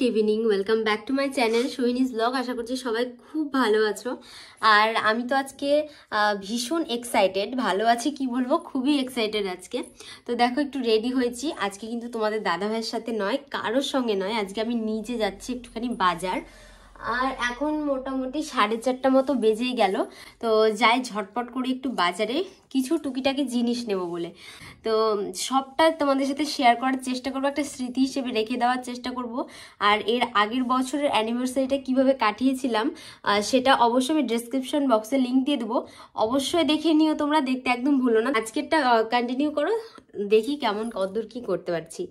Good evening, welcome back to my channel Sohini's blog. আশা করছি সবাই খুব ভালো আছো। আর আমি তো আজকে ভীষণ এক্সাইটেড, ভালো আছি কি বলবো, খুবই এক্সাইটেড আজকে। তো দেখো একটু রেডি হয়েছি আজকে, কিন্তু তোমাদের দাদা ভাইয়ের সাথে নয়, কারোর সঙ্গে নয়, আজকে আমি নিজে যাচ্ছি একটুখানি বাজার। আর এখন মোটামুটি 4:30 মতো বেজেই গেল। তো যাই ঝটপট করে একটু বাজারে কিছু টুকিটাকি জিনিস নেব বলে। তো সবটা তোমাদের সাথে শেয়ার করার চেষ্টা করবো, একটা স্মৃতি হিসেবে রেখে দেওয়ার চেষ্টা করব। আর এর আগের বছরের অ্যানিভার্সারিটা কিভাবে কাটিয়েছিলাম সেটা অবশ্যই আমি ডেসক্রিপশন বক্সে লিঙ্ক দিয়ে দেবো, অবশ্যই দেখে নিও তোমরা, দেখতে একদম ভুলো না। আজকেরটা কন্টিনিউ করো, দেখি কেমন কতদূর কি করতে পারছি।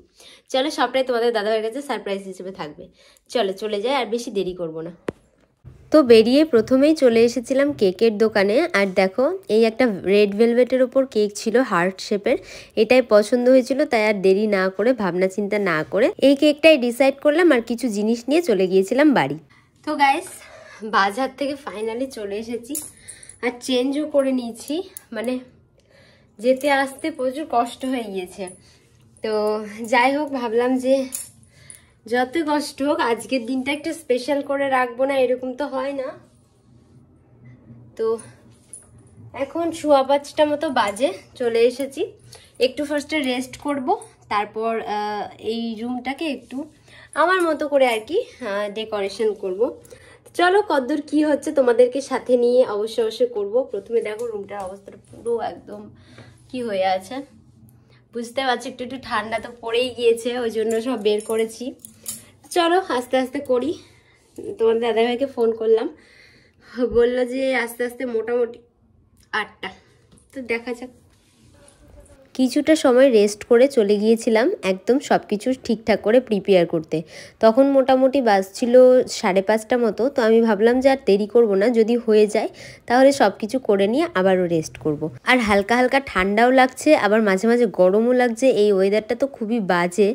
চলো সবটাই তোমাদের দাদাভাইয়ের কাছে সারপ্রাইজ হিসেবে থাকবে। চলো চলে যাই, আর বেশি দেরি করব না। তো বেরিয়ে প্রথমেই চলে এসেছিলাম কেকের দোকানে। আর দেখো এই একটা রেড ভেলভেটের ওপর কেক ছিল হার্ট শেপের, এটাই পছন্দ হয়েছিল, তাই আর দেরি না করে ভাবনা চিন্তা না করে এই কেকটাই ডিসাইড করলাম আর কিছু জিনিস নিয়ে চলে গিয়েছিলাম বাড়ি। তো গাইস বাজার থেকে ফাইনালি চলে এসেছি, আর চেঞ্জও করে নিয়েছি, মানে যেতে আসতে প্রচুর কষ্ট হয়ে গিয়েছে। তো যাই হোক, ভাবলাম যে যত কষ্ট হোক আজকের দিনটা একটু স্পেশাল করে রাখবো না, এরকম তো হয় না। তো এখন 5:15 মতো বাজে, চলে এসেছি। একটু ফার্স্টে রেস্ট করব, তারপর এই রুমটাকে একটু আমার মতো করে আর কি ডেকোরেশন করব। চলো কতদূর কি হচ্ছে তোমাদেরকে সাথে নিয়ে অবশ্যই করব। প্রথমে দেখো রুমটার অবস্থাটা পুরো একদম কি হয়ে আছে, বুঝতে পারছি একটু একটু ঠান্ডা তো পড়েই গিয়েছে, ওই জন্য সব বের করেছি। চলো আস্তে আস্তে করি। তোমাদের দাদাভাইকে ফোন করলাম, বললো যে আস্তে আস্তে মোটামুটি 8টা, তো দেখা যাক। কিছুটা সময় রেস্ট করে চলে গিয়েছিলাম একদম সব কিছু ঠিকঠাক করে প্রিপেয়ার করতে। তখন মোটামুটি বাজছিল 5:30 মতো। তো আমি ভাবলাম যে আর দেরি করব না, যদি হয়ে যায় তাহলে সব কিছু করে নিয়ে আবারও রেস্ট করব। আর হালকা হালকা ঠান্ডাও লাগছে, আবার মাঝে মাঝে গরমও লাগছে, এই ওয়েদারটা তো খুবই বাজে।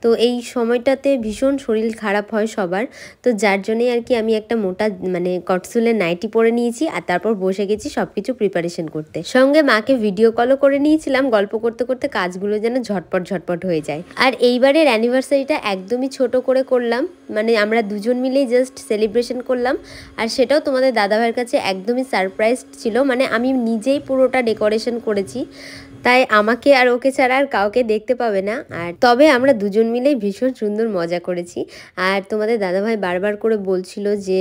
তো এই সময়টাতে ভীষণ শরীর খারাপ হয় সবার, তো যার জন্যই আর কি আমি একটা মোটা মানে কটসুলের নাইটি পরে নিয়েছি, আর তারপর বসে গেছি সব কিছু প্রিপারেশন করতে। সঙ্গে মাকে ভিডিও কলও করে নিয়েছিলাম, গল্প করতে করতে কাজগুলো যেন ঝটপট ঝটপট হয়ে যায়। আর এইবারের অ্যানিভার্সারিটা একদমই ছোট করে করলাম, মানে আমরা দুজন মিলেই জাস্ট সেলিব্রেশন করলাম। আর সেটাও তোমাদের দাদাভাইয়ের কাছে একদমই সারপ্রাইজ ছিল, মানে আমি নিজেই পুরোটা ডেকোরেশন করেছি, তাই আমাকে আর ওকে ছাড়া আর কাউকে দেখতে পাবে না। আর তবে আমরা দুজন মিলেই ভীষণ সুন্দর মজা করেছি। আর তোমাদের দাদাভাই বারবার করে বলছিল যে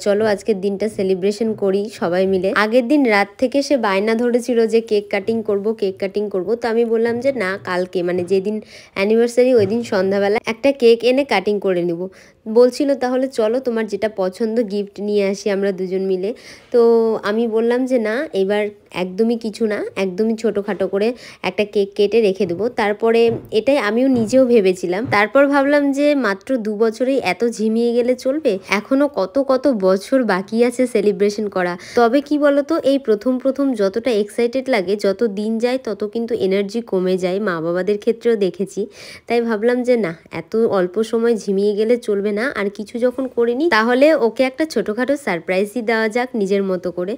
চলো আজকের দিনটা সেলিব্রেশন করি সবাই মিলে। আগের দিন রাত থেকে সে বায়না ধরেছিল যে কেক কাটিং করব কেক কাটিং করব। তো আমি বললাম যে না, কালকে মানে যেদিন অ্যানিভার্সারি ওই দিন সন্ধ্যাবেলা একটা কেক এনে কাটিং করে নিব। বলছিল তাহলে চলো তোমার যেটা পছন্দ গিফট নিয়ে আসি আমরা দুজন মিলে। তো আমি বললাম যে না, এবার একদমই কিছু না, একদমই ছোটোখাটো করে একটা কেক কেটে রেখে দেবো। তারপরে এটাই আমিও নিজেও ভেবেছিলাম। তারপর ভাবলাম যে মাত্র 2 বছরেই এত ঝিমিয়ে গেলে চলবে, এখনো কত কত বছর বাকি আছে সেলিব্রেশন করা। তবে কি বলতো, এই প্রথম প্রথম যতটা এক্সাইটেড লাগে, যত দিন যায় তত কিন্তু এনার্জি কমে যায়, মা বাবাদের ক্ষেত্রেও দেখেছি। তাই ভাবলাম যে না, এত অল্প সময় ঝিমিয়ে গেলে চলবে না, আর কিছু যখন করিনি তাহলে ওকে একটা ছোটোখাটো সারপ্রাইজই দেওয়া যাক নিজের মতো করে।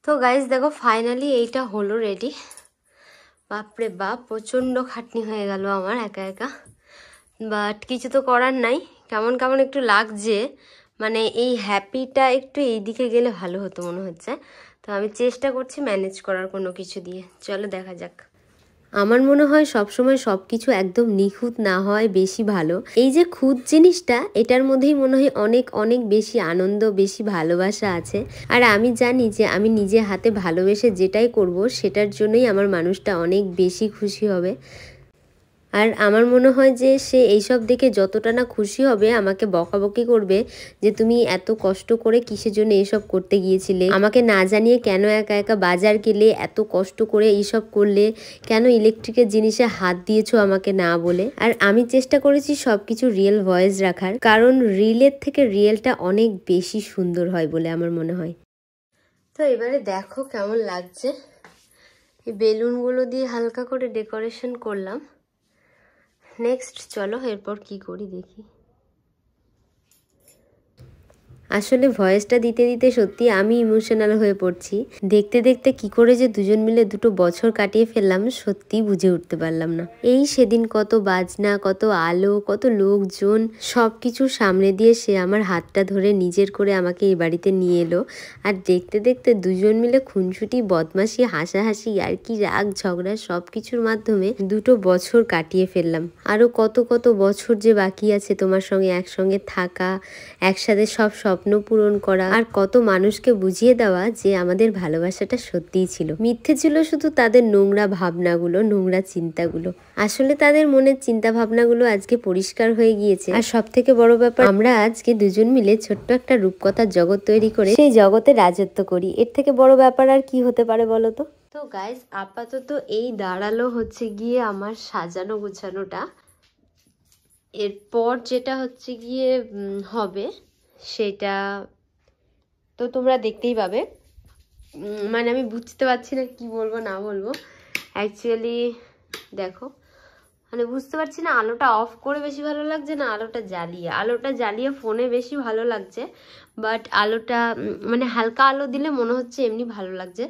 তো গাইজ দেখো ফাইনালি এইটা হলো রেডি। বাপরে বাপ, প্রচণ্ড খাটনি হয়ে গেল আমার একা একা, বাট কিছু তো করার নাই। কেমন কেমন একটু লাগছে, মানে এই হ্যাপিটা একটু এই দিকে গেলে ভালো হতো মনে হচ্ছে। তো আমি চেষ্টা করছি ম্যানেজ করার কোনো কিছু দিয়ে, চলো দেখা যাক। আমার মনে হয় সবসময় সব কিছু একদম নিখুঁত না হয় বেশি ভালো। এই যে খুঁত জিনিসটা, এটার মধ্যেই মনে হয় অনেক অনেক বেশি আনন্দ, বেশি ভালোবাসা আছে। আর আমি জানি যে আমি নিজে হাতে ভালোবেসে যেটাই করব সেটার জন্যই আমার মানুষটা অনেক বেশি খুশি হবে। আর আমার মনে হয় যে সে এইসব দেখে যতটা না খুশি হবে, আমাকে বকাবকি করবে যে তুমি এত কষ্ট করে কিসের জন্য এসব করতে গিয়েছিলে, আমাকে না জানিয়ে কেন একা একা বাজার গেলে, এত কষ্ট করে এইসব করলে, কেন ইলেকট্রিকের জিনিসে হাত দিয়েছো আমাকে না বলে। আর আমি চেষ্টা করেছি সব কিছু রিয়েল ভয়েস রাখার, কারণ রিয়েলের থেকে রিয়েলটা অনেক বেশি সুন্দর হয় বলে আমার মনে হয়। তো এবারে দেখো কেমন লাগছে, এই বেলুনগুলো দিয়ে হালকা করে ডেকোরেশন করলাম। নেক্সট চলো এরপর কি করি দেখি। আসলে ভয়েসটা দিতে দিতে সত্যি আমি ইমোশনাল হয়ে পড়ছি। দেখতে দেখতে কি করে যে দুজন মিলে 2 বছর কাটিয়ে ফেললাম সত্যি বুঝে উঠতে পারলাম না। এই সেদিন কত বাজনা, কত আলো, কত লোকজন, সব কিছু সামনে দিয়ে সে আমার হাতটা ধরে নিজের করে আমাকে এই বাড়িতে নিয়ে এলো। আর দেখতে দেখতে দুজন মিলে খুনসুটি, বদমাশি, হাসাহাসি, আর কি রাগ ঝগড়া সব কিছুর মাধ্যমে 2 বছর কাটিয়ে ফেললাম। আরো কত কত বছর যে বাকি আছে তোমার সঙ্গে একসঙ্গে থাকা, একসাথে সব স্বপ্ন পূরণ করা, আর কত মানুষকে বুঝিয়ে দেওয়া যে আমাদের ভালোবাসাটা সত্যিই ছিল। মিথ্যে ছিল শুধু তাদের নোংরা ভাবনাগুলো, নোংরা চিন্তাগুলো। আসলে তাদের মনের চিন্তা ভাবনাগুলো আজকে পরিষ্কার হয়ে গিয়েছে। আর সব থেকে বড় ব্যাপার, আমরা আজকে দুজন মিলে ছোট্ট একটা রূপকথার জগৎ তৈরি করে সেই জগতে রাজত্ব করি। এর থেকে বড় ব্যাপার আর কি হতে পারে বলো তো? তো গাইস, আপাতত এই দাঁড়ালো হচ্ছে গিয়ে আমার সাজানো গোছানোটা। এরপর যেটা হচ্ছে গিয়ে হবে সেটা তো তোমরা দেখতেই পাবে। মানে আমি বুঝতে পারছি না কি বলবো না বলবো। অ্যাকচুয়ালি দেখো, মানে বুঝতে পারছি না আলোটা অফ করে বেশি ভালো লাগছে না আলোটা জ্বালিয়ে। আলোটা জ্বালিয়ে ফোনে বেশি ভালো লাগছে, বাট আলোটা মানে হালকা আলো দিলে মনে হচ্ছে এমনি ভালো লাগছে।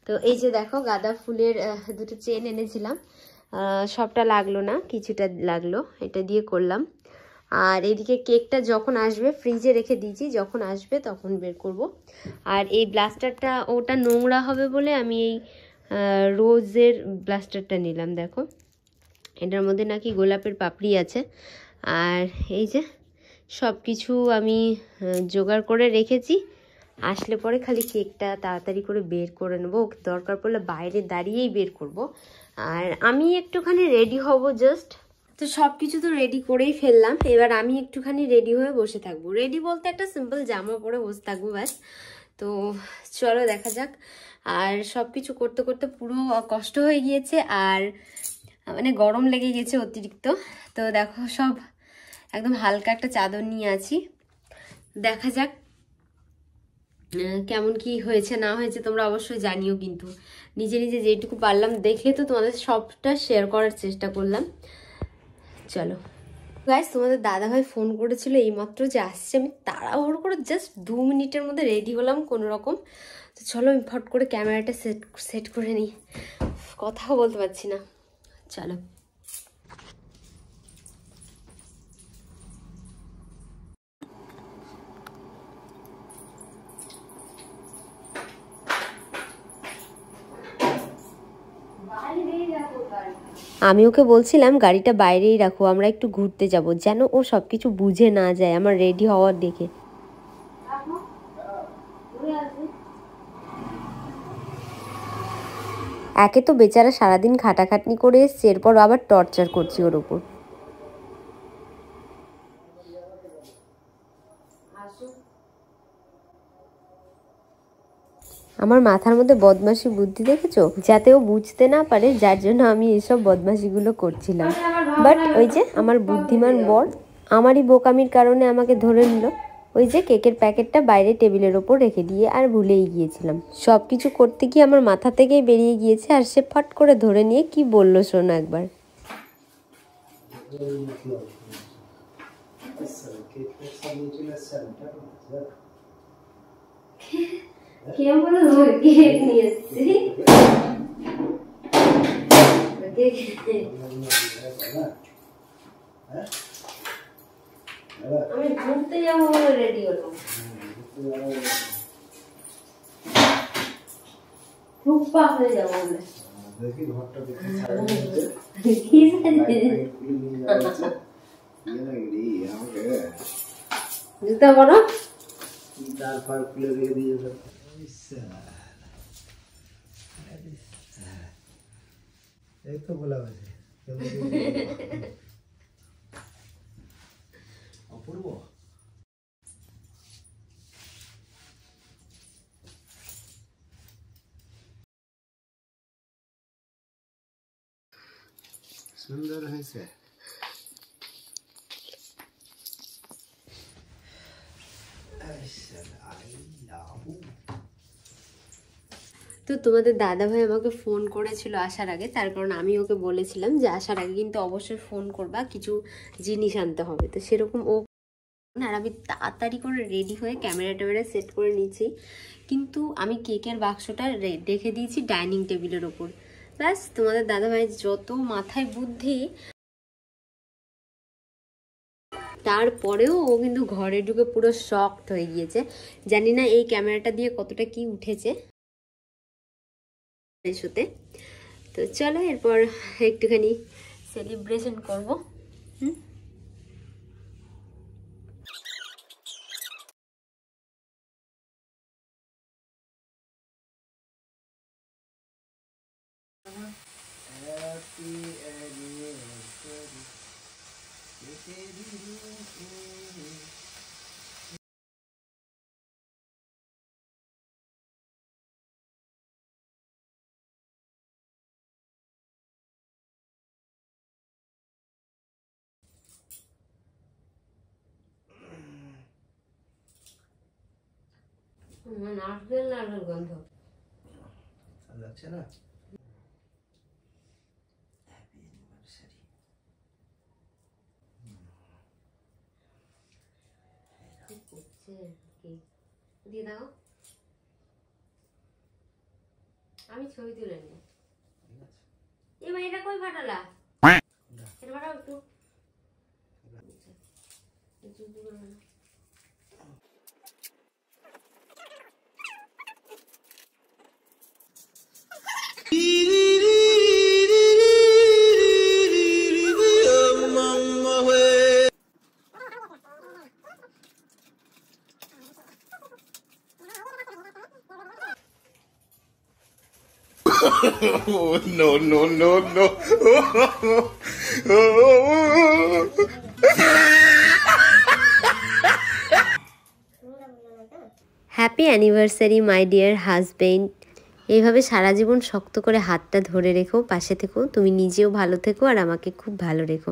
তো এই যে দেখো, গাঁদা ফুলের 2টো চেন এনেছিলাম, সবটা লাগলো না, কিছুটা লাগলো, এটা দিয়ে করলাম। আর এদিকে কেকটা যখন আসবে ফ্রিজে রেখে দিয়েছি, যখন আসবে তখন বের করব। আর এই ব্লাস্টারটা ওটা নোংরা হবে বলে আমি এই রোজের ব্লাস্টারটা নিলাম। দেখো, এটার মধ্যে নাকি গোলাপের পাপড়ি আছে। আর এই যে সব কিছু আমি জোগাড় করে রেখেছি, আসলে পরে খালি কেকটা তাড়াতাড়ি করে বের করে নেবো। দরকার পড়লে বাইরে দাঁড়িয়েই বের করব। আর আমি একটুখানি রেডি হব জাস্ট। তো সব কিছু তো রেডি করেই ফেললাম, এবার আমি একটুখানি রেডি হয়ে বসে থাকবো। রেডি বলতে একটা সিম্পল জামা পরে বসে থাকবো ব্যাস। তো চলো দেখা যাক। আর সব কিছু করতে করতে পুরো কষ্ট হয়ে গিয়েছে, আর মানে গরম লেগে গেছে অতিরিক্ত। তো দেখো, সব একদম হালকা একটা চাদর নিয়ে আছি। দেখা যাক কেমন কি হয়েছে না হয়েছে, তোমরা অবশ্যই জানিও। কিন্তু নিজে নিজে যেটুকু পারলাম দেখে তো তোমাদের সবটা শেয়ার করার চেষ্টা করলাম। চলো গাইস, তোমাদের দাদাভাই ফোন করেছিল এইমাত্র যে আসছে। আমি তাড়াহুড়ো করে জাস্ট 2 মিনিটের মধ্যে রেডি হলাম কোনো রকম। তো চলো আমি ফট করে ক্যামেরাটা সেট করে নিই, কথাও বলতে পারছি না। চলো। আমি ওকে বলছিলাম গাড়িটা বাইরেই রাখো, আমরা একটু ঘুরতে যাব, যেন ও সব কিছু বুঝে না যায় আমার রেডি হওয়ার দেখে। একে তো বেচারা সারাদিন খাটাখাটনি করে এসছে, এরপর আবার টর্চার করছি ওর ওপর। আমার মাথার মধ্যে বদমাশি বুদ্ধি দেখেছো, যাতে ও বুঝতে না পারে, যার জন্য আমি এসব বদমাশিগুলো করছিলাম। বাট ওই যে আমার বুদ্ধিমান বর আমারই বোকামির কারণে আমাকে ধরে নিল। ওই যে কেকের প্যাকেটটা বাইরে টেবিলের ওপর রেখে দিয়ে আর ভুলেই গিয়েছিলাম। সব কিছু করতে গিয়ে আমার মাথা থেকেই বেরিয়ে গিয়েছে, আর সে ফট করে ধরে নিয়ে কি বললো শোনো একবার। কেউ বলে কেক নিয়ে এসেছি, আমি ঘুরতে যাবো বলে রেডি হলাম। রূপা হয়ে যাবো আমরা। দেখি ঘরটা দেখে জুতা বড় তারপর খুলে রেখে দিয়ে এই তো বলা হয়েছে অপূর্ব। সুন্দর হয়েছে। তো তোমাদের দাদাভাই আমাকে ফোন করেছিল আসার আগে, তার কারণ আমি ওকে বলেছিলাম যে আসার আগে কিন্তু অবশ্যই ফোন করবা, কিছু জিনিস আনতে হবে। তো সেরকম ও আর আমি তাড়াতাড়ি করে রেডি হয়ে ক্যামেরা সেট করে নিচ্ছি, কিন্তু আমি কেকের বাক্সটা রেখে দিয়েছি ডাইনিং টেবিলের ওপর। ব্যাস, তোমাদের দাদাভাই যত মাথায় বুদ্ধি, তারপরেও ও কিন্তু ঘরে ঢুকে পুরো শকড হয়ে গিয়েছে। জানি না এই ক্যামেরাটা দিয়ে কতটা কি উঠেছে শোতে। তো চলো এরপর একটুখানি সেলিব্রেশন করবো। নারকেল নারকেল গন্ধ যাচ্ছে না। দিয়ে দাও, আমি ছবি তুলে নিই। এবার এটা কই ফাটালা? এটা ফাটাও একটু। Oh, no, no, no, no. Happy anniversary my dear husband. এইভাবে সারা জীবন শক্ত করে হাতটা ধরে রেখো, পাশে থেকো, তুমি নিজেও ভালো থেকো আর আমাকে খুব ভালো রেখো।